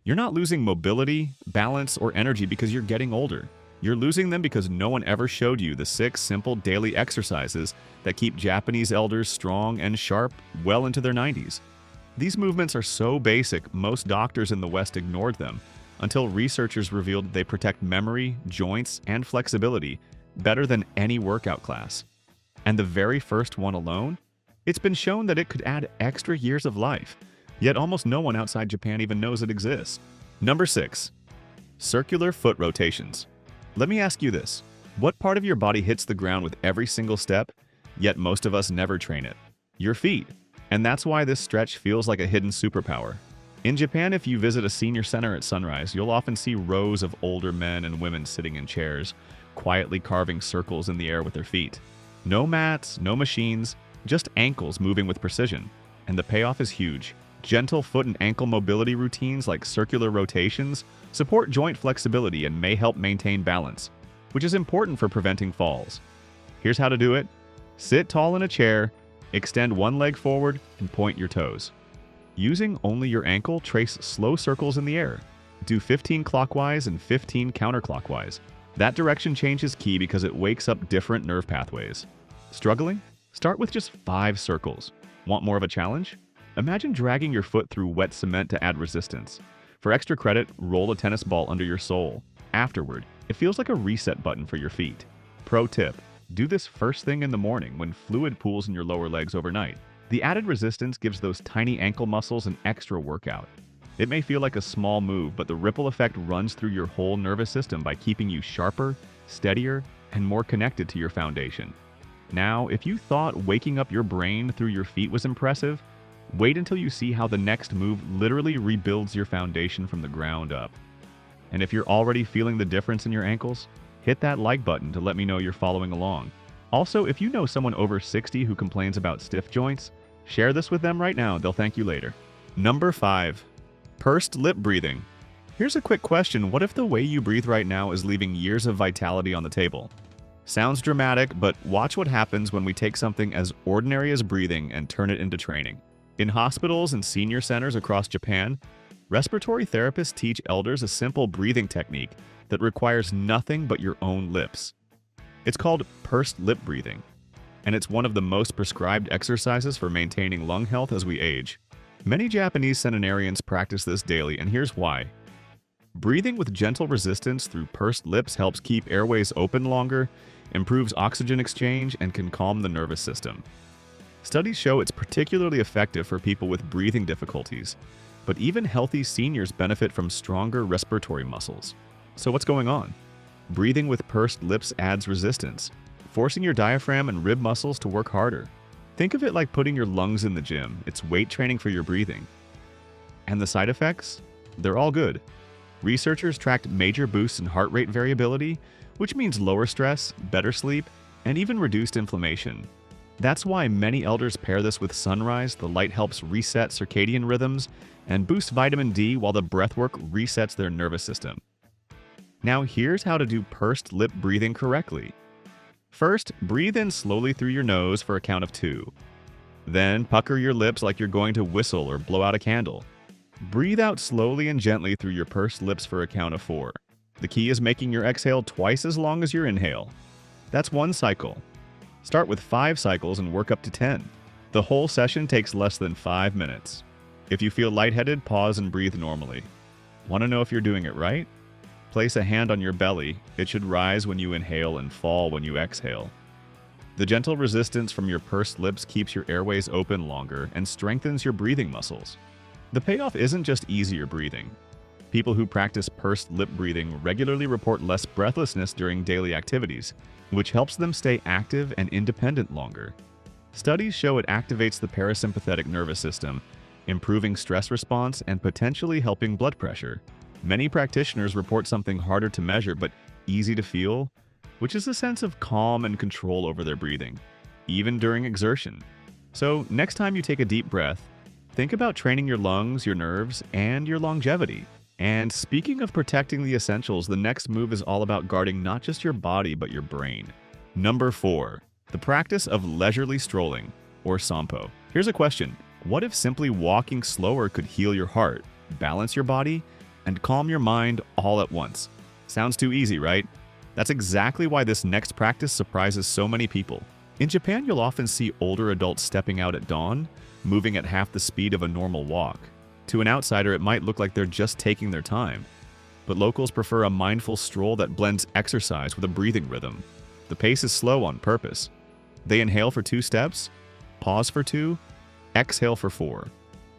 You're not losing mobility, balance, or energy because you're getting older. You're losing them because no one ever showed you the 6 simple daily exercises that keep Japanese elders strong and sharp well into their 90s. These movements are so basic, most doctors in the West ignored them until researchers revealed they protect memory, joints, and flexibility better than any workout class. And the very first one alone? It's been shown that it could add extra years of life, yet almost no one outside Japan even knows it exists. Number 6. Circular foot rotations. Let me ask you this. What part of your body hits the ground with every single step, yet most of us never train it? Your feet. And that's why this stretch feels like a hidden superpower. In Japan, if you visit a senior center at sunrise, you'll often see rows of older men and women sitting in chairs, quietly carving circles in the air with their feet. No mats, no machines, just ankles moving with precision. And the payoff is huge. Gentle foot and ankle mobility routines like circular rotations support joint flexibility and may help maintain balance, which is important for preventing falls. Here's how to do it. Sit tall in a chair, extend one leg forward, and point your toes. Using only your ankle, trace slow circles in the air. Do 15 clockwise and 15 counterclockwise. That direction change is key because it wakes up different nerve pathways. Struggling? Start with just 5 circles. Want more of a challenge? Imagine dragging your foot through wet cement to add resistance. For extra credit, roll a tennis ball under your sole. Afterward, it feels like a reset button for your feet. Pro tip: do this first thing in the morning when fluid pools in your lower legs overnight. The added resistance gives those tiny ankle muscles an extra workout. It may feel like a small move, but the ripple effect runs through your whole nervous system by keeping you sharper, steadier, and more connected to your foundation. Now, if you thought waking up your brain through your feet was impressive, wait until you see how the next move literally rebuilds your foundation from the ground up. And if you're already feeling the difference in your ankles, hit that like button to let me know you're following along. Also, if you know someone over 60 who complains about stiff joints, share this with them right now. They'll thank you later. Number 5. Pursed lip breathing. Here's a quick question. What if the way you breathe right now is leaving years of vitality on the table? Sounds dramatic, but watch what happens when we take something as ordinary as breathing and turn it into training. In hospitals and senior centers across Japan, respiratory therapists teach elders a simple breathing technique that requires nothing but your own lips. It's called pursed lip breathing, and it's one of the most prescribed exercises for maintaining lung health as we age. Many Japanese centenarians practice this daily, and here's why. Breathing with gentle resistance through pursed lips helps keep airways open longer, improves oxygen exchange, and can calm the nervous system. Studies show it's particularly effective for people with breathing difficulties, but even healthy seniors benefit from stronger respiratory muscles. So what's going on? Breathing with pursed lips adds resistance, forcing your diaphragm and rib muscles to work harder. Think of it like putting your lungs in the gym. It's weight training for your breathing. And the side effects? They're all good. Researchers tracked major boosts in heart rate variability, which means lower stress, better sleep, and even reduced inflammation. That's why many elders pair this with sunrise. The light helps reset circadian rhythms and boost vitamin D while the breathwork resets their nervous system. Now here's how to do pursed lip breathing correctly. First, breathe in slowly through your nose for a count of 2. Then pucker your lips like you're going to whistle or blow out a candle. Breathe out slowly and gently through your pursed lips for a count of 4. The key is making your exhale twice as long as your inhale. That's 1 cycle. Start with 5 cycles and work up to 10. The whole session takes less than 5 minutes. If you feel lightheaded, pause and breathe normally. Want to know if you're doing it right? Place a hand on your belly. It should rise when you inhale and fall when you exhale. The gentle resistance from your pursed lips keeps your airways open longer and strengthens your breathing muscles. The payoff isn't just easier breathing. People who practice pursed lip breathing regularly report less breathlessness during daily activities, which helps them stay active and independent longer. Studies show it activates the parasympathetic nervous system, improving stress response and potentially helping blood pressure. Many practitioners report something harder to measure but easy to feel, which is a sense of calm and control over their breathing, even during exertion. So next time you take a deep breath, think about training your lungs, your nerves, and your longevity. And speaking of protecting the essentials, the next move is all about guarding not just your body, but your brain. Number 4, the practice of leisurely strolling, or sampo. Here's a question. What if simply walking slower could heal your heart, balance your body, and calm your mind all at once. Sounds too easy, right? That's exactly why this next practice surprises so many people. In Japan, you'll often see older adults stepping out at dawn, moving at half the speed of a normal walk. To an outsider, it might look like they're just taking their time, but locals prefer a mindful stroll that blends exercise with a breathing rhythm. The pace is slow on purpose. They inhale for 2 steps, pause for 2, exhale for 4.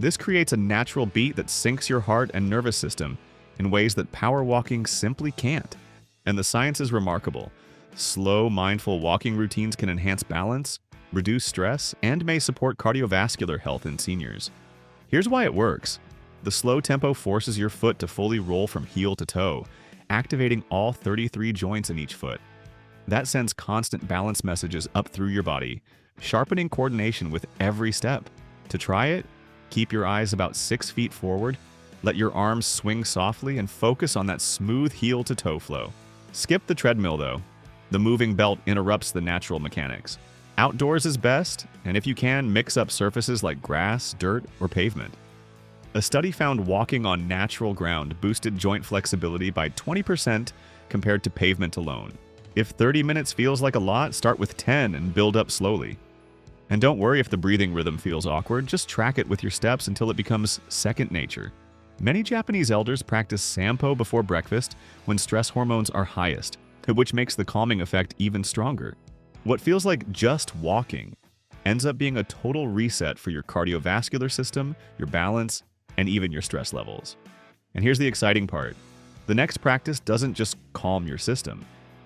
This creates a natural beat that syncs your heart and nervous system in ways that power walking simply can't. And the science is remarkable. Slow, mindful walking routines can enhance balance, reduce stress, and may support cardiovascular health in seniors. Here's why it works. The slow tempo forces your foot to fully roll from heel to toe, activating all 33 joints in each foot. That sends constant balance messages up through your body, sharpening coordination with every step. To try it, keep your eyes about 6 feet forward, let your arms swing softly, and focus on that smooth heel to toe flow. Skip the treadmill though. The moving belt interrupts the natural mechanics. Outdoors is best, and if you can, mix up surfaces like grass, dirt, or pavement. A study found walking on natural ground boosted joint flexibility by 20% compared to pavement alone. If 30 minutes feels like a lot, start with 10 and build up slowly. And don't worry if the breathing rhythm feels awkward, just track it with your steps until it becomes second nature. Many Japanese elders practice sampo before breakfast when stress hormones are highest, which makes the calming effect even stronger. What feels like just walking ends up being a total reset for your cardiovascular system, your balance, and even your stress levels. And here's the exciting part. The next practice doesn't just calm your system.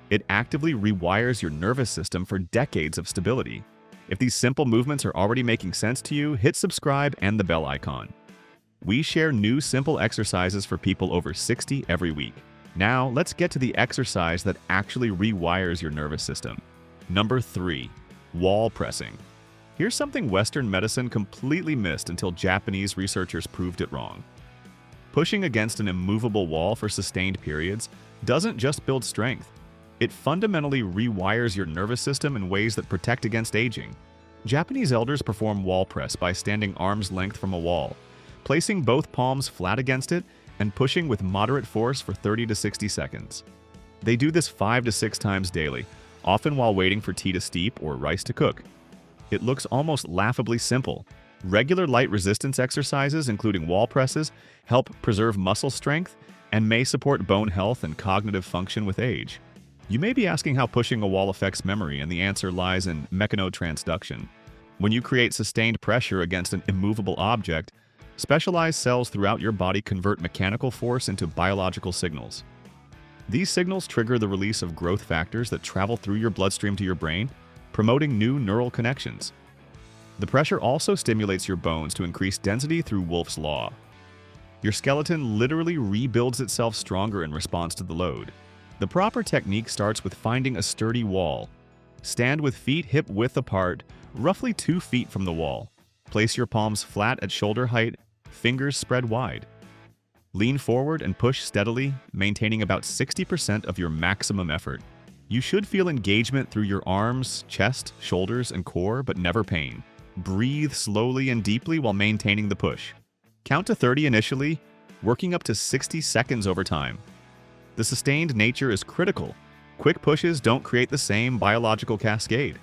It actively rewires your nervous system for decades of stability. If these simple movements are already making sense to you, hit subscribe and the bell icon. We share new simple exercises for people over 60 every week. Now, let's get to the exercise that actually rewires your nervous system. Number 3, wall pressing. Here's something Western medicine completely missed until Japanese researchers proved it wrong. Pushing against an immovable wall for sustained periods doesn't just build strength. It fundamentally rewires your nervous system in ways that protect against aging. Japanese elders perform wall press by standing arm's length from a wall, placing both palms flat against it, and pushing with moderate force for 30 to 60 seconds. They do this 5 to 6 times daily, often while waiting for tea to steep or rice to cook. It looks almost laughably simple. Regular light resistance exercises, including wall presses, help preserve muscle strength and may support bone health and cognitive function with age. You may be asking how pushing a wall affects memory, and the answer lies in mechanotransduction. When you create sustained pressure against an immovable object, specialized cells throughout your body convert mechanical force into biological signals. These signals trigger the release of growth factors that travel through your bloodstream to your brain, promoting new neural connections. The pressure also stimulates your bones to increase density through Wolff's Law. Your skeleton literally rebuilds itself stronger in response to the load. The proper technique starts with finding a sturdy wall. Stand with feet hip-width apart, roughly 2 feet from the wall. Place your palms flat at shoulder height, fingers spread wide. Lean forward and push steadily, maintaining about 60% of your maximum effort. You should feel engagement through your arms, chest, shoulders, and core, but never pain. Breathe slowly and deeply while maintaining the push. Count to 30 initially, working up to 60 seconds over time. The sustained nature is critical. Quick pushes don't create the same biological cascade.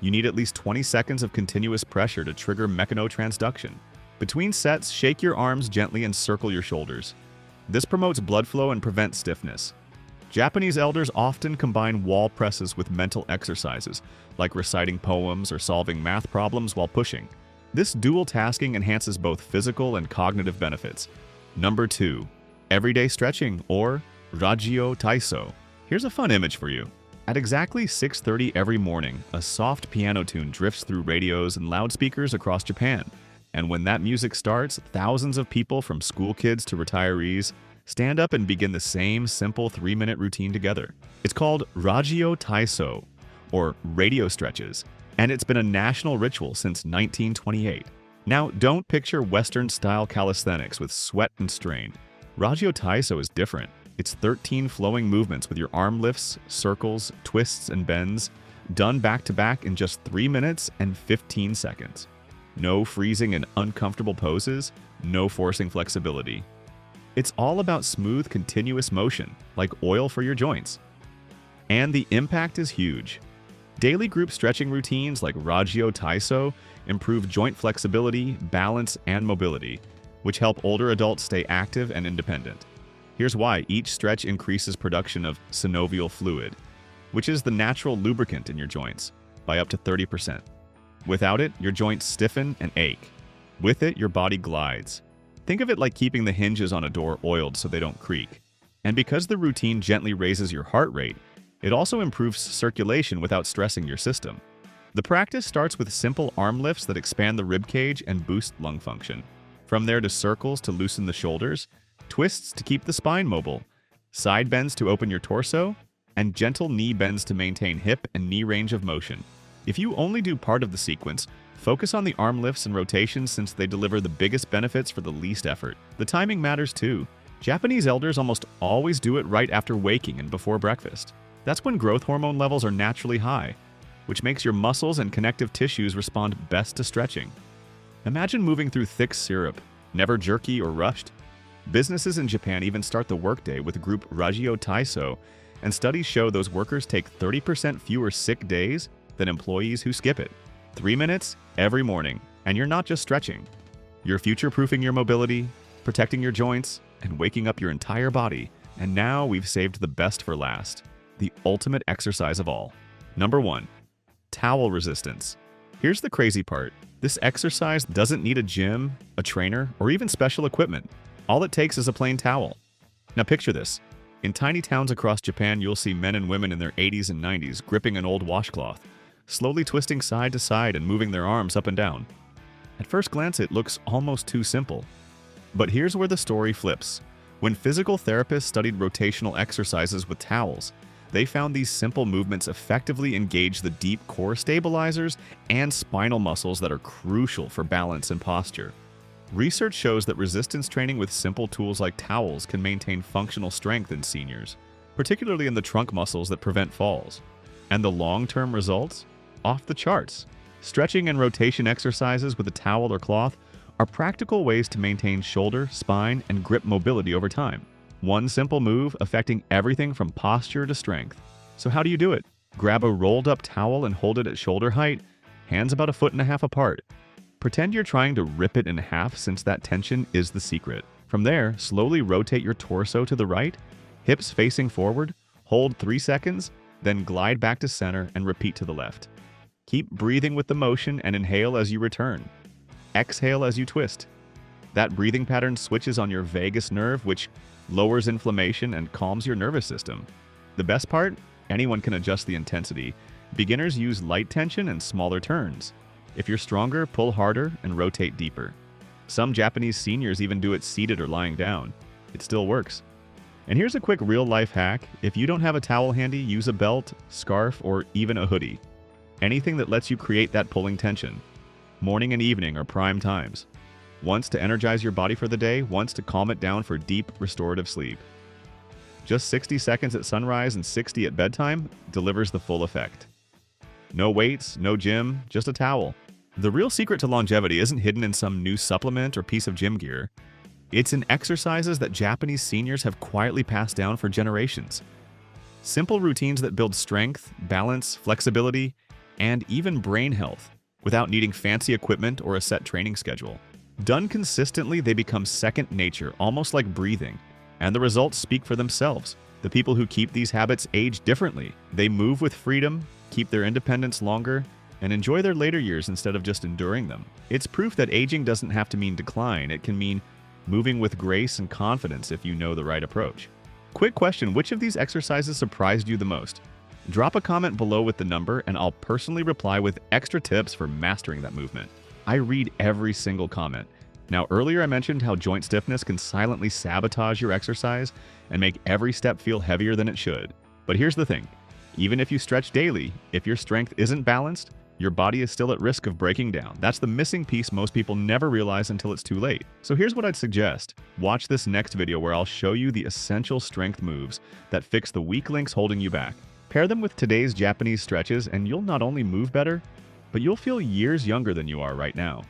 You need at least 20 seconds of continuous pressure to trigger mechanotransduction. Between sets, shake your arms gently and circle your shoulders. This promotes blood flow and prevents stiffness. Japanese elders often combine wall presses with mental exercises, like reciting poems or solving math problems while pushing. This dual tasking enhances both physical and cognitive benefits. Number 2, everyday stretching, or Rajio Taiso. Here's a fun image for you. At exactly 6:30 every morning, a soft piano tune drifts through radios and loudspeakers across Japan. And when that music starts, thousands of people, from school kids to retirees, stand up and begin the same simple 3-minute routine together. It's called Rajio Taiso, or radio stretches, and it's been a national ritual since 1928. Now, don't picture Western-style calisthenics with sweat and strain. Rajio Taiso is different. It's 13 flowing movements with your arm lifts, circles, twists, and bends, done back-to-back in just 3 minutes and 15 seconds. No freezing in uncomfortable poses, no forcing flexibility. It's all about smooth, continuous motion, like oil for your joints. And the impact is huge. Daily group stretching routines like Raggio Taiso improve joint flexibility, balance, and mobility, which help older adults stay active and independent. Here's why: each stretch increases production of synovial fluid, which is the natural lubricant in your joints, by up to 30%. Without it, your joints stiffen and ache. With it, your body glides. Think of it like keeping the hinges on a door oiled so they don't creak. And because the routine gently raises your heart rate, it also improves circulation without stressing your system. The practice starts with simple arm lifts that expand the rib cage and boost lung function. From there to circles to loosen the shoulders, twists to keep the spine mobile, side bends to open your torso, and gentle knee bends to maintain hip and knee range of motion. If you only do part of the sequence, focus on the arm lifts and rotations since they deliver the biggest benefits for the least effort. The timing matters too. Japanese elders almost always do it right after waking and before breakfast. That's when growth hormone levels are naturally high, which makes your muscles and connective tissues respond best to stretching. Imagine moving through thick syrup, never jerky or rushed. Businesses in Japan even start the workday with group Raggio Taiso, and studies show those workers take 30% fewer sick days than employees who skip it. 3 minutes every morning, and you're not just stretching. You're future-proofing your mobility, protecting your joints, and waking up your entire body. And now we've saved the best for last, the ultimate exercise of all. Number 1, towel resistance. Here's the crazy part. This exercise doesn't need a gym, a trainer, or even special equipment. All it takes is a plain towel. Now picture this. In tiny towns across Japan, you'll see men and women in their 80s and 90s gripping an old washcloth, slowly twisting side to side and moving their arms up and down. At first glance, it looks almost too simple. But here's where the story flips. When physical therapists studied rotational exercises with towels, they found these simple movements effectively engage the deep core stabilizers and spinal muscles that are crucial for balance and posture. Research shows that resistance training with simple tools like towels can maintain functional strength in seniors, particularly in the trunk muscles that prevent falls. And the long-term results? Off the charts. Stretching and rotation exercises with a towel or cloth are practical ways to maintain shoulder, spine, and grip mobility over time. One simple move affecting everything from posture to strength. So how do you do it? Grab a rolled-up towel and hold it at shoulder height, hands about 1.5 feet apart. Pretend you're trying to rip it in half since that tension is the secret. From there, slowly rotate your torso to the right, hips facing forward, hold 3 seconds, then glide back to center and repeat to the left. Keep breathing with the motion and inhale as you return. Exhale as you twist. That breathing pattern switches on your vagus nerve, which lowers inflammation and calms your nervous system. The best part? Anyone can adjust the intensity. Beginners use light tension and smaller turns. If you're stronger, pull harder and rotate deeper. Some Japanese seniors even do it seated or lying down. It still works. And here's a quick real-life hack. If you don't have a towel handy, use a belt, scarf, or even a hoodie. Anything that lets you create that pulling tension. Morning and evening are prime times. Once to energize your body for the day, once to calm it down for deep, restorative sleep. Just 60 seconds at sunrise and 60 at bedtime delivers the full effect. No weights, no gym, just a towel. The real secret to longevity isn't hidden in some new supplement or piece of gym gear. It's in exercises that Japanese seniors have quietly passed down for generations. Simple routines that build strength, balance, flexibility, and even brain health without needing fancy equipment or a set training schedule. Done consistently, they become second nature, almost like breathing, and the results speak for themselves. The people who keep these habits age differently. They move with freedom, keep their independence longer, and enjoy their later years instead of just enduring them. It's proof that aging doesn't have to mean decline. It can mean moving with grace and confidence if you know the right approach. Quick question, which of these exercises surprised you the most? Drop a comment below with the number and I'll personally reply with extra tips for mastering that movement. I read every single comment. Now, earlier I mentioned how joint stiffness can silently sabotage your exercise and make every step feel heavier than it should. But here's the thing. Even if you stretch daily, if your strength isn't balanced, your body is still at risk of breaking down. That's the missing piece most people never realize until it's too late. So here's what I'd suggest. Watch this next video where I'll show you the essential strength moves that fix the weak links holding you back. Pair them with today's Japanese stretches and you'll not only move better, but you'll feel years younger than you are right now.